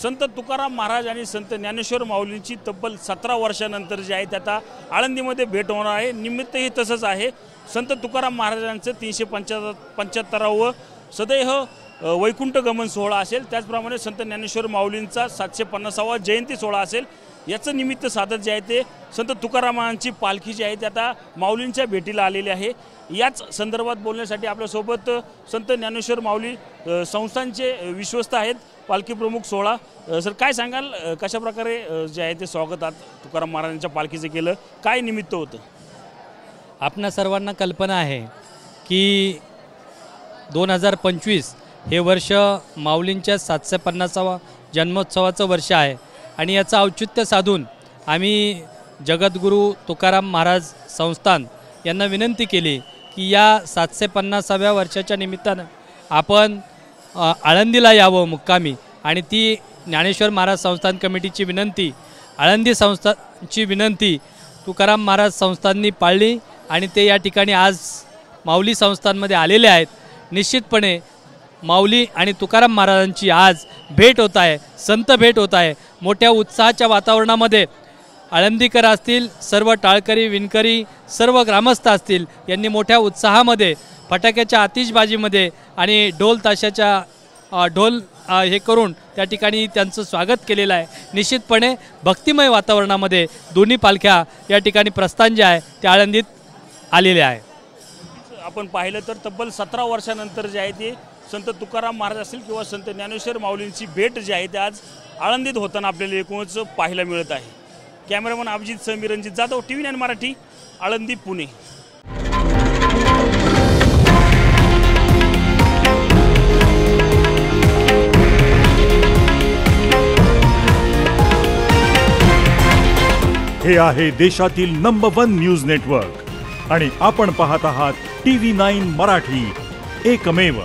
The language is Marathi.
संत तुकाराम महाराज आणि संत ज्ञानेश्वर माऊलींची तब्बल 17 वर्षानंतर जे आहे ते आता आळंदीमध्ये भेट होणार आहे। निमित्तही तसंच आहे। संत तुकाराम महाराजांचं 375वा सदैव वैकुंठ गमन सोहळा असेल, त्याचप्रमाणे संत ज्ञानेश्वर माऊलींचा 750वा जयंती सोहळा असेल। याचं निमित्त साधत जे आहे ते संत तुकारामांची पालखी जी आहे ते आता माऊलींच्या भेटीला आलेली आहे। याच संदर्भात बोलण्यासाठी आपल्यासोबत संत ज्ञानेश्वर माऊली संस्थांचे विश्वस्त आहेत पालखी प्रमुख सोहळा। सर, काय सांगाल, कशा प्रकारे जे आहे ते स्वागत आज तुकाराम महाराजांच्या पालखीचं केलं, काय निमित्त होतं? आपणा सर्वांना कल्पना आहे की 2025 हे वर्ष माऊलींच्या 750वा जन्मोत्सवाचं वर्ष आहे आणि याचं औचित्य साधून आम्ही जगद्गुरू तुकाराम महाराज संस्थान यांना विनंती केली की या 750व्या वर्षाच्या निमित्तानं आपण आळंदीला यावं मुक्कामी, आणि ती ज्ञानेश्वर महाराज संस्थान कमिटीची विनंती, आळंदी संस्थानची विनंती तुकाराम महाराज संस्थांनी पाळली आणि ते या ठिकाणी आज माऊली संस्थांमध्ये आलेले आहेत। निश्चितपणे माऊली आणि तुकाराम महाराजांची आज भेट होत आहे, संत भेट होत आहे। मोठ्या उत्साहाच्या वातावरणामध्ये आळंदीकर असतील, सर्व टाळकरी विणकरी, सर्व ग्रामस्थ असतील, यांनी मोठ्या उत्साहामध्ये फटाक्याच्या आतिषबाजीमध्ये आणि ढोल ताशाच्या ढोल हे करून त्या ठिकाणी त्यांचं स्वागत केलेलं आहे। निश्चितपणे भक्तिमय वातावरणामध्ये दोन्ही पालख्या या ठिकाणी प्रस्थान जे आहे ते आळंदीत आलेले आहे। आपण पाहिलं तर तब्बल 17 वर्षानंतर जे आहे ते संत तुकाराम महाराज असतील किंवा संत ज्ञानेश्वर माऊलींची भेट जी आहे ते आज आळंदीत होताना आपल्याला एकूणच पाहायला मिळत आहे। कॅमेरामन अभिजित सह मी रणजित जाधव, TV9 मराठी, आळंदी, पुणे। हे आहे देशातील नंबर 1 न्यूज नेटवर्क आणि आपण पाहत आहात TV9 मराठी, एकमेव।